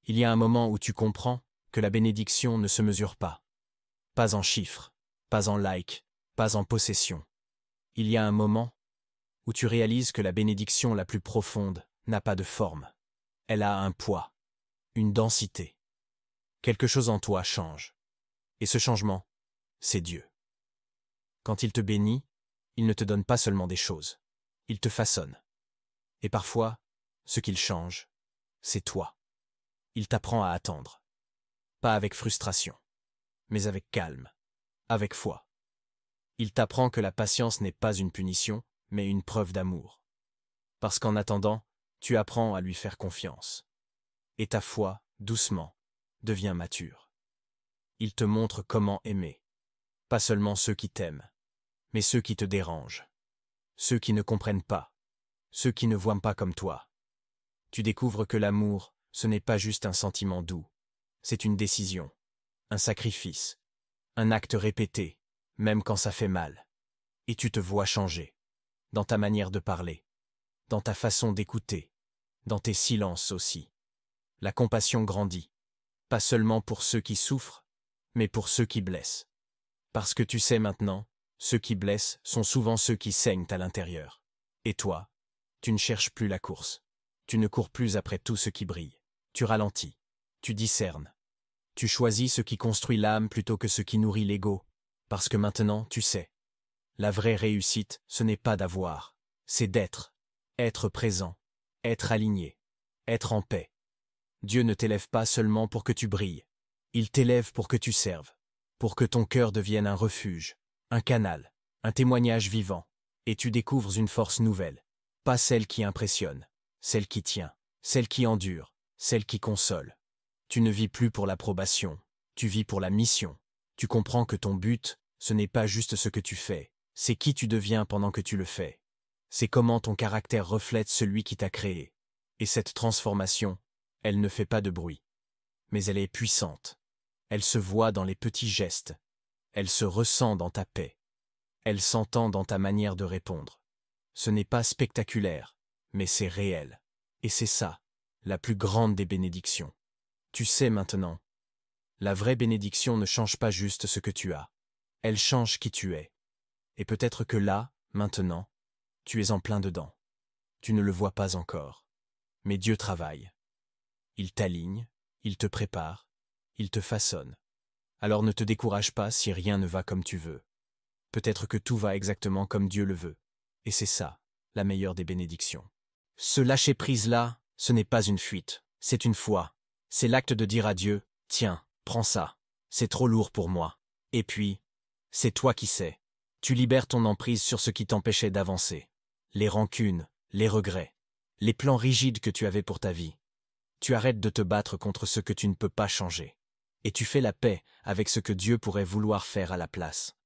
Il y a un moment où tu comprends que la bénédiction ne se mesure pas. Pas en chiffres, pas en likes, pas en possession. Il y a un moment où tu réalises que la bénédiction la plus profonde n'a pas de forme. Elle a un poids, une densité. Quelque chose en toi change. Et ce changement, c'est Dieu. Quand il te bénit, il ne te donne pas seulement des choses. Il te façonne. Et parfois, ce qu'il change, c'est toi. Il t'apprend à attendre. Pas avec frustration, mais avec calme, avec foi. Il t'apprend que la patience n'est pas une punition, mais une preuve d'amour. Parce qu'en attendant, tu apprends à lui faire confiance. Et ta foi, doucement, devient mature. Il te montre comment aimer. Pas seulement ceux qui t'aiment, mais ceux qui te dérangent. Ceux qui ne comprennent pas. Ceux qui ne voient pas comme toi. Tu découvres que l'amour, ce n'est pas juste un sentiment doux. C'est une décision, un sacrifice, un acte répété, même quand ça fait mal. Et tu te vois changer. Dans ta manière de parler, dans ta façon d'écouter, dans tes silences aussi. La compassion grandit, pas seulement pour ceux qui souffrent, mais pour ceux qui blessent. Parce que tu sais maintenant, ceux qui blessent sont souvent ceux qui saignent à l'intérieur. Et toi, tu ne cherches plus la course. Tu ne cours plus après tout ce qui brille. Tu ralentis. Tu discernes. Tu choisis ce qui construit l'âme plutôt que ce qui nourrit l'ego. Parce que maintenant, tu sais. La vraie réussite, ce n'est pas d'avoir. C'est d'être. Être présent. Être aligné. Être en paix. Dieu ne t'élève pas seulement pour que tu brilles. Il t'élève pour que tu serves. Pour que ton cœur devienne un refuge, un canal, un témoignage vivant. Et tu découvres une force nouvelle. Pas celle qui impressionne, celle qui tient, celle qui endure, celle qui console. Tu ne vis plus pour l'approbation, tu vis pour la mission. Tu comprends que ton but, ce n'est pas juste ce que tu fais, c'est qui tu deviens pendant que tu le fais. C'est comment ton caractère reflète celui qui t'a créé. Et cette transformation, elle ne fait pas de bruit. Mais elle est puissante. Elle se voit dans les petits gestes. Elle se ressent dans ta paix. Elle s'entend dans ta manière de répondre. Ce n'est pas spectaculaire, mais c'est réel. Et c'est ça, la plus grande des bénédictions. Tu sais maintenant, la vraie bénédiction ne change pas juste ce que tu as. Elle change qui tu es. Et peut-être que là, maintenant, tu es en plein dedans. Tu ne le vois pas encore. Mais Dieu travaille. Il t'aligne, il te prépare, il te façonne. Alors ne te décourage pas si rien ne va comme tu veux. Peut-être que tout va exactement comme Dieu le veut. Et c'est ça, la meilleure des bénédictions. Ce lâcher-prise-là, ce n'est pas une fuite, c'est une foi. C'est l'acte de dire à Dieu, tiens, prends ça, c'est trop lourd pour moi. Et puis, c'est toi qui sais. Tu libères ton emprise sur ce qui t'empêchait d'avancer. Les rancunes, les regrets, les plans rigides que tu avais pour ta vie. Tu arrêtes de te battre contre ce que tu ne peux pas changer. Et tu fais la paix avec ce que Dieu pourrait vouloir faire à la place.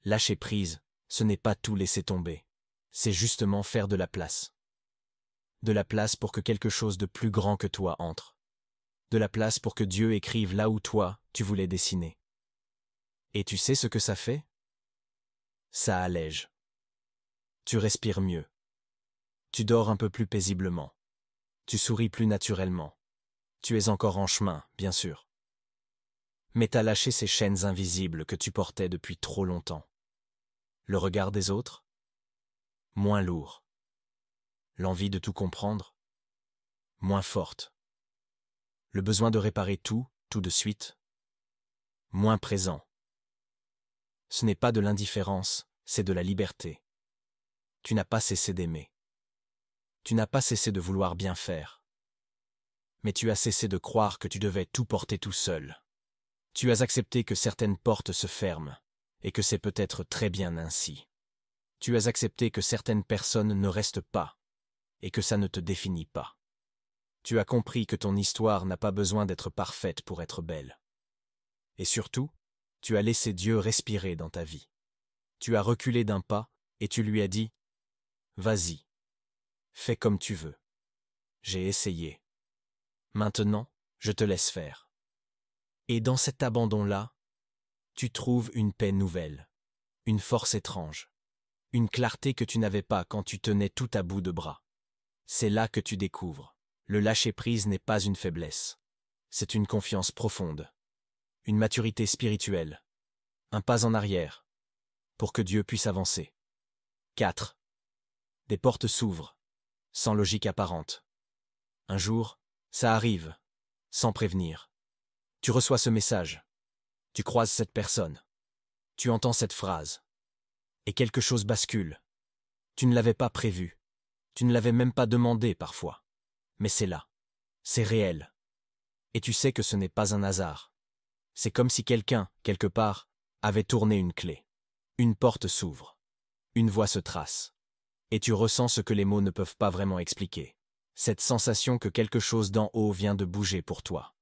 Lâcher prise, ce n'est pas tout laisser tomber. C'est justement faire de la place. De la place pour que quelque chose de plus grand que toi entre. De la place pour que Dieu écrive là où toi, tu voulais dessiner. Et tu sais ce que ça fait? Ça allège. Tu respires mieux. Tu dors un peu plus paisiblement. Tu souris plus naturellement. Tu es encore en chemin, bien sûr. Mais t'as lâché ces chaînes invisibles que tu portais depuis trop longtemps. Le regard des autres? Moins lourd. L'envie de tout comprendre? Moins forte. Le besoin de réparer tout, tout de suite? Moins présent. Ce n'est pas de l'indifférence, c'est de la liberté. Tu n'as pas cessé d'aimer. Tu n'as pas cessé de vouloir bien faire. Mais tu as cessé de croire que tu devais tout porter tout seul. Tu as accepté que certaines portes se ferment, et que c'est peut-être très bien ainsi. Tu as accepté que certaines personnes ne restent pas, et que ça ne te définit pas. Tu as compris que ton histoire n'a pas besoin d'être parfaite pour être belle. Et surtout, tu as laissé Dieu respirer dans ta vie. Tu as reculé d'un pas, et tu lui as dit « Vas-y, fais comme tu veux. J'ai essayé. Maintenant, je te laisse faire. » Et dans cet abandon-là, tu trouves une paix nouvelle, une force étrange, une clarté que tu n'avais pas quand tu tenais tout à bout de bras. C'est là que tu découvres. Le lâcher-prise n'est pas une faiblesse. c'est une confiance profonde, une maturité spirituelle, un pas en arrière, pour que Dieu puisse avancer. 4. Des portes s'ouvrent, sans logique apparente. Un jour, ça arrive, sans prévenir. Tu reçois ce message, tu croises cette personne, tu entends cette phrase, et quelque chose bascule. Tu ne l'avais pas prévu, tu ne l'avais même pas demandé parfois. Mais c'est là, c'est réel. Et tu sais que ce n'est pas un hasard. C'est comme si quelqu'un, quelque part, avait tourné une clé. Une porte s'ouvre, une voie se trace. Et tu ressens ce que les mots ne peuvent pas vraiment expliquer. Cette sensation que quelque chose d'en haut vient de bouger pour toi.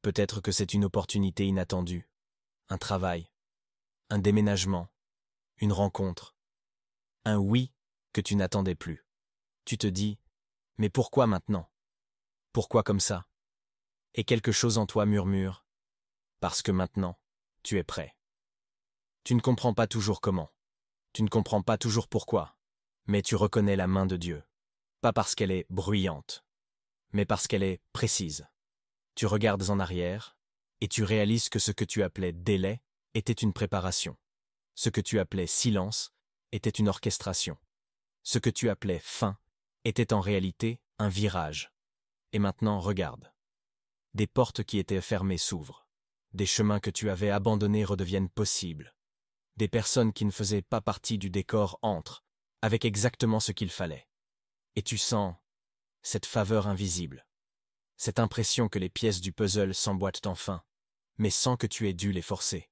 Peut-être que c'est une opportunité inattendue, un travail, un déménagement, une rencontre, un oui que tu n'attendais plus. Tu te dis, mais pourquoi maintenant? Pourquoi comme ça? Et quelque chose en toi murmure, parce que maintenant, tu es prêt. Tu ne comprends pas toujours comment, tu ne comprends pas toujours pourquoi, mais tu reconnais la main de Dieu. Pas parce qu'elle est bruyante, mais parce qu'elle est précise. Tu regardes en arrière, et tu réalises que ce que tu appelais délai était une préparation. Ce que tu appelais silence était une orchestration. Ce que tu appelais fin était en réalité un virage. Et maintenant, regarde. Des portes qui étaient fermées s'ouvrent. Des chemins que tu avais abandonnés redeviennent possibles. Des personnes qui ne faisaient pas partie du décor entrent, avec exactement ce qu'il fallait. Et tu sens cette faveur invisible. Cette impression que les pièces du puzzle s'emboîtent enfin, mais sans que tu aies dû les forcer.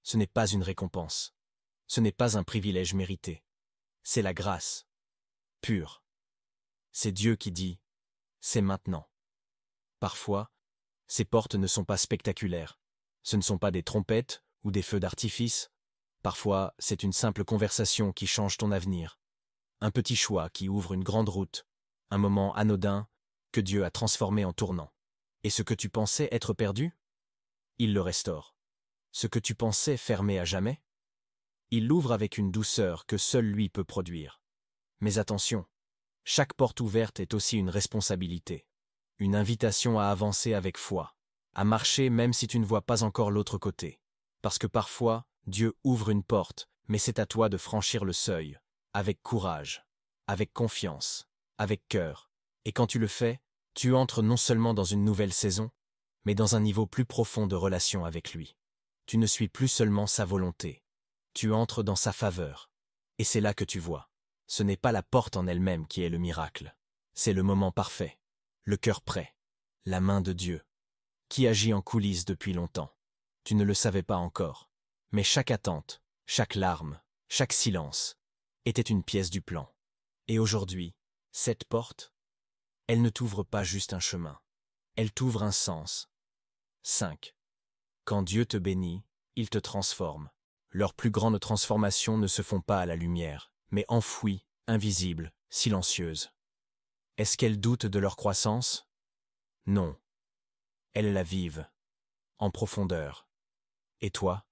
Ce n'est pas une récompense. Ce n'est pas un privilège mérité. C'est la grâce. Pure. C'est Dieu qui dit « c'est maintenant ». Parfois, ces portes ne sont pas spectaculaires. Ce ne sont pas des trompettes ou des feux d'artifice. Parfois, c'est une simple conversation qui change ton avenir. Un petit choix qui ouvre une grande route. Un moment anodin que Dieu a transformé en tournant. Et ce que tu pensais être perdu, il le restaure. Ce que tu pensais fermé à jamais, il l'ouvre avec une douceur que seul lui peut produire. Mais attention, chaque porte ouverte est aussi une responsabilité. Une invitation à avancer avec foi, à marcher même si tu ne vois pas encore l'autre côté. Parce que parfois, Dieu ouvre une porte, mais c'est à toi de franchir le seuil, avec courage, avec confiance, avec cœur. Et quand tu le fais, tu entres non seulement dans une nouvelle saison, mais dans un niveau plus profond de relation avec lui. Tu ne suis plus seulement sa volonté. Tu entres dans sa faveur. Et c'est là que tu vois. Ce n'est pas la porte en elle-même qui est le miracle. C'est le moment parfait. Le cœur prêt. La main de Dieu. Qui agit en coulisses depuis longtemps. Tu ne le savais pas encore. Mais chaque attente, chaque larme, chaque silence, était une pièce du plan. Et aujourd'hui, cette porte, elle ne t'ouvre pas juste un chemin. Elle t'ouvre un sens. 5. Quand Dieu te bénit, il te transforme. Leurs plus grandes transformations ne se font pas à la lumière, mais enfouies, invisibles, silencieuses. Est-ce qu'elles doutent de leur croissance? Non. Elles la vivent, en profondeur. Et toi?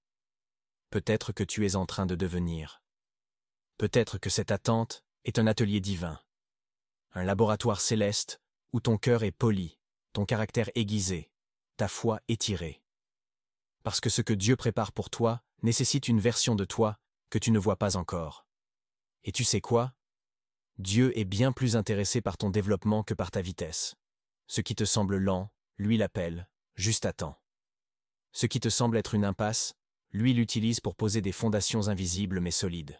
Peut-être que tu es en train de devenir. Peut-être que cette attente est un atelier divin. Un laboratoire céleste où ton cœur est poli, ton caractère aiguisé, ta foi étirée. Parce que ce que Dieu prépare pour toi nécessite une version de toi que tu ne vois pas encore. Et tu sais quoi? Dieu est bien plus intéressé par ton développement que par ta vitesse. Ce qui te semble lent, lui l'appelle, juste à temps. Ce qui te semble être une impasse, lui l'utilise pour poser des fondations invisibles mais solides.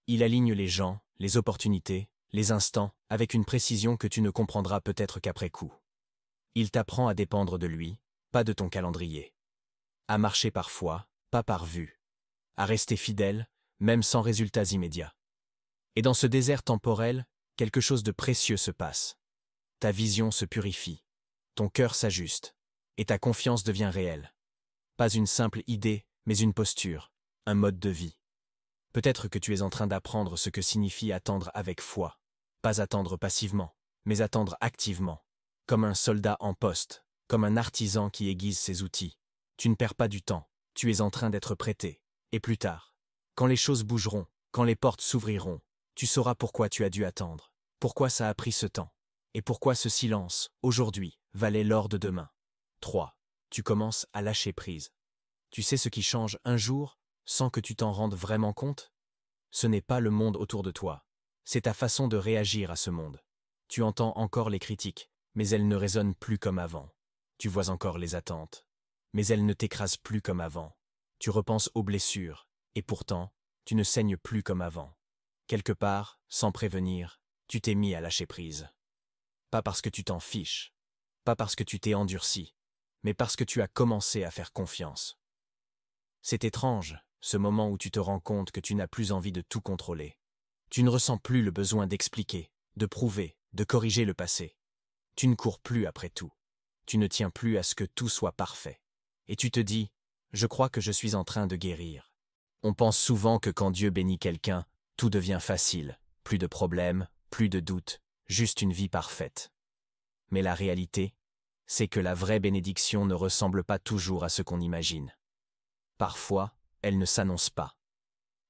Il aligne les gens, les opportunités, les instants, avec une précision que tu ne comprendras peut-être qu'après coup. Il t'apprend à dépendre de lui, pas de ton calendrier. À marcher par foi, pas par vue. À rester fidèle, même sans résultats immédiats. Et dans ce désert temporel, quelque chose de précieux se passe. Ta vision se purifie, ton cœur s'ajuste, et ta confiance devient réelle. Pas une simple idée, mais une posture, un mode de vie. Peut-être que tu es en train d'apprendre ce que signifie attendre avec foi. Pas attendre passivement, mais attendre activement. Comme un soldat en poste, comme un artisan qui aiguise ses outils. Tu ne perds pas du temps, tu es en train d'être prêté. Et plus tard, quand les choses bougeront, quand les portes s'ouvriront, tu sauras pourquoi tu as dû attendre, pourquoi ça a pris ce temps, et pourquoi ce silence, aujourd'hui, valait l'or de demain. 3. Tu commences à lâcher prise. Tu sais ce qui change un jour sans que tu t'en rendes vraiment compte? Ce n'est pas le monde autour de toi. C'est ta façon de réagir à ce monde. Tu entends encore les critiques, mais elles ne résonnent plus comme avant. Tu vois encore les attentes, mais elles ne t'écrasent plus comme avant. Tu repenses aux blessures, et pourtant, tu ne saignes plus comme avant. Quelque part, sans prévenir, tu t'es mis à lâcher prise. Pas parce que tu t'en fiches, pas parce que tu t'es endurci, mais parce que tu as commencé à faire confiance. C'est étrange, ce moment où tu te rends compte que tu n'as plus envie de tout contrôler. Tu ne ressens plus le besoin d'expliquer, de prouver, de corriger le passé. Tu ne cours plus après tout. Tu ne tiens plus à ce que tout soit parfait. Et tu te dis, je crois que je suis en train de guérir. On pense souvent que quand Dieu bénit quelqu'un, tout devient facile, plus de problèmes, plus de doutes, juste une vie parfaite. Mais la réalité, c'est que la vraie bénédiction ne ressemble pas toujours à ce qu'on imagine. Parfois, elle ne s'annonce pas.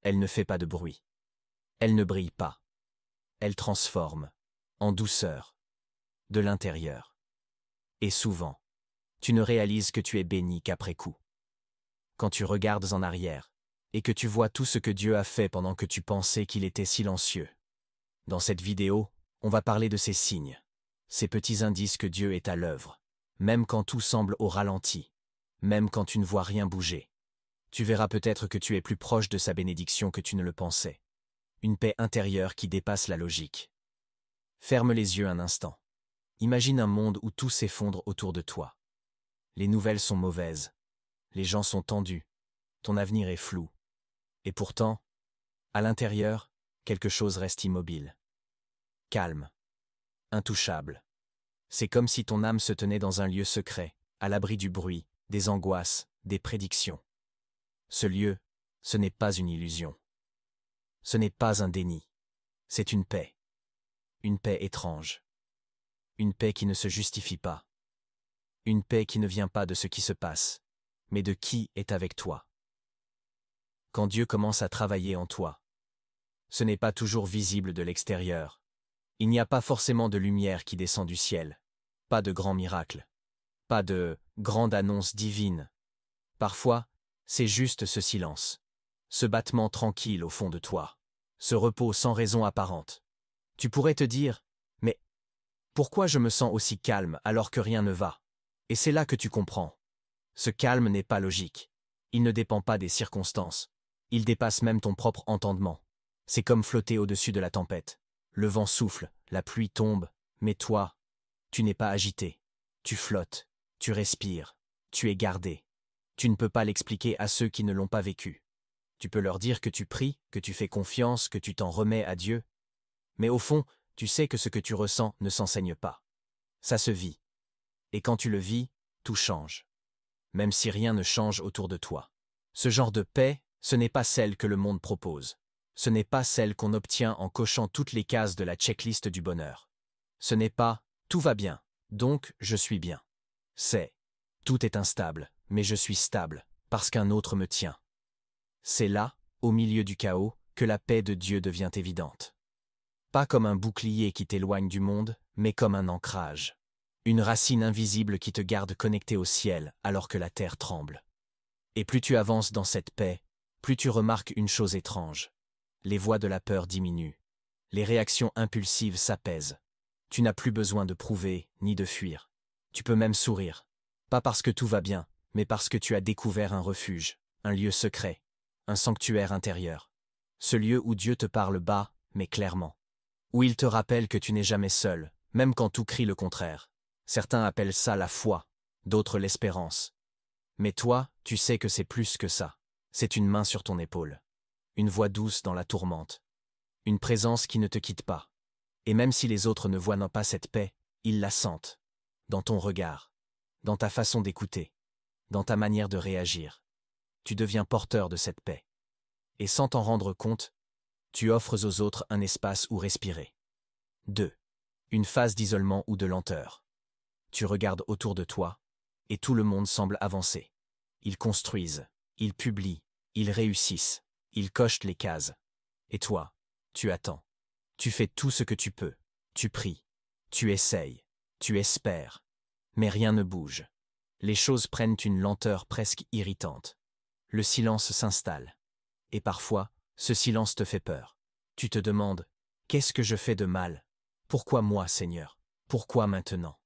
Elle ne fait pas de bruit. Elle ne brille pas. Elle transforme, en douceur, de l'intérieur. Et souvent, tu ne réalises que tu es béni qu'après coup. Quand tu regardes en arrière, et que tu vois tout ce que Dieu a fait pendant que tu pensais qu'il était silencieux. Dans cette vidéo, on va parler de ces signes, ces petits indices que Dieu est à l'œuvre, même quand tout semble au ralenti, même quand tu ne vois rien bouger. Tu verras peut-être que tu es plus proche de sa bénédiction que tu ne le pensais. Une paix intérieure qui dépasse la logique. Ferme les yeux un instant. Imagine un monde où tout s'effondre autour de toi. Les nouvelles sont mauvaises. Les gens sont tendus. Ton avenir est flou. Et pourtant, à l'intérieur, quelque chose reste immobile. Calme. Intouchable. C'est comme si ton âme se tenait dans un lieu secret, à l'abri du bruit, des angoisses, des prédictions. Ce lieu, ce n'est pas une illusion. Ce n'est pas un déni. C'est une paix. Une paix étrange. Une paix qui ne se justifie pas. Une paix qui ne vient pas de ce qui se passe, mais de qui est avec toi. Quand Dieu commence à travailler en toi, ce n'est pas toujours visible de l'extérieur. Il n'y a pas forcément de lumière qui descend du ciel, pas de grands miracles, pas de grande annonce divine. Parfois, c'est juste ce silence, ce battement tranquille au fond de toi, ce repos sans raison apparente. Tu pourrais te dire, mais pourquoi je me sens aussi calme alors que rien ne va? Et c'est là que tu comprends. Ce calme n'est pas logique. Il ne dépend pas des circonstances. Il dépasse même ton propre entendement. C'est comme flotter au-dessus de la tempête. Le vent souffle, la pluie tombe, mais toi, tu n'es pas agité. Tu flottes, tu respires, tu es gardé. Tu ne peux pas l'expliquer à ceux qui ne l'ont pas vécu. Tu peux leur dire que tu pries, que tu fais confiance, que tu t'en remets à Dieu. Mais au fond, tu sais que ce que tu ressens ne s'enseigne pas. Ça se vit. Et quand tu le vis, tout change. Même si rien ne change autour de toi. Ce genre de paix, ce n'est pas celle que le monde propose. Ce n'est pas celle qu'on obtient en cochant toutes les cases de la checklist du bonheur. Ce n'est pas « tout va bien, donc je suis bien ». C'est « tout est instable, mais je suis stable, parce qu'un autre me tient ». C'est là, au milieu du chaos, que la paix de Dieu devient évidente. Pas comme un bouclier qui t'éloigne du monde, mais comme un ancrage. Une racine invisible qui te garde connecté au ciel alors que la terre tremble. Et plus tu avances dans cette paix, plus tu remarques une chose étrange. Les voix de la peur diminuent. Les réactions impulsives s'apaisent. Tu n'as plus besoin de prouver ni de fuir. Tu peux même sourire. Pas parce que tout va bien, mais parce que tu as découvert un refuge, un lieu secret, un sanctuaire intérieur. Ce lieu où Dieu te parle bas, mais clairement. Où il te rappelle que tu n'es jamais seul, même quand tout crie le contraire. Certains appellent ça la foi, d'autres l'espérance. Mais toi, tu sais que c'est plus que ça. C'est une main sur ton épaule. Une voix douce dans la tourmente. Une présence qui ne te quitte pas. Et même si les autres ne voient pas cette paix, ils la sentent. Dans ton regard. Dans ta façon d'écouter. Dans ta manière de réagir. Tu deviens porteur de cette paix. Et sans t'en rendre compte, tu offres aux autres un espace où respirer. 2. Une phase d'isolement ou de lenteur. Tu regardes autour de toi, et tout le monde semble avancer. Ils construisent, ils publient, ils réussissent, ils cochent les cases. Et toi, tu attends. Tu fais tout ce que tu peux. Tu pries, tu essayes, tu espères. Mais rien ne bouge. Les choses prennent une lenteur presque irritante. Le silence s'installe. Et parfois, ce silence te fait peur. Tu te demandes, qu'est-ce que je fais de mal? Pourquoi moi, Seigneur? Pourquoi maintenant?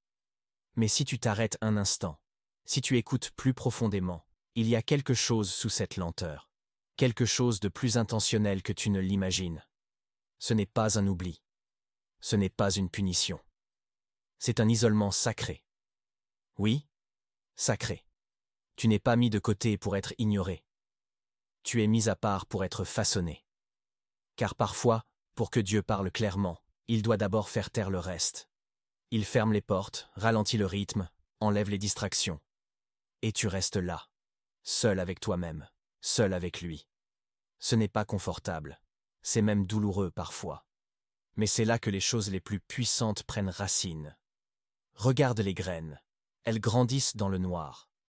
Mais si tu t'arrêtes un instant, si tu écoutes plus profondément, il y a quelque chose sous cette lenteur. Quelque chose de plus intentionnel que tu ne l'imagines. Ce n'est pas un oubli. Ce n'est pas une punition. C'est un isolement sacré. Oui, sacré. Tu n'es pas mis de côté pour être ignoré. Tu es mis à part pour être façonné. Car parfois, pour que Dieu parle clairement, il doit d'abord faire taire le reste. Il ferme les portes, ralentit le rythme, enlève les distractions. Et tu restes là, seul avec toi-même, seul avec lui. Ce n'est pas confortable, c'est même douloureux parfois. Mais c'est là que les choses les plus puissantes prennent racine. Regarde les graines, elles grandissent dans le noir.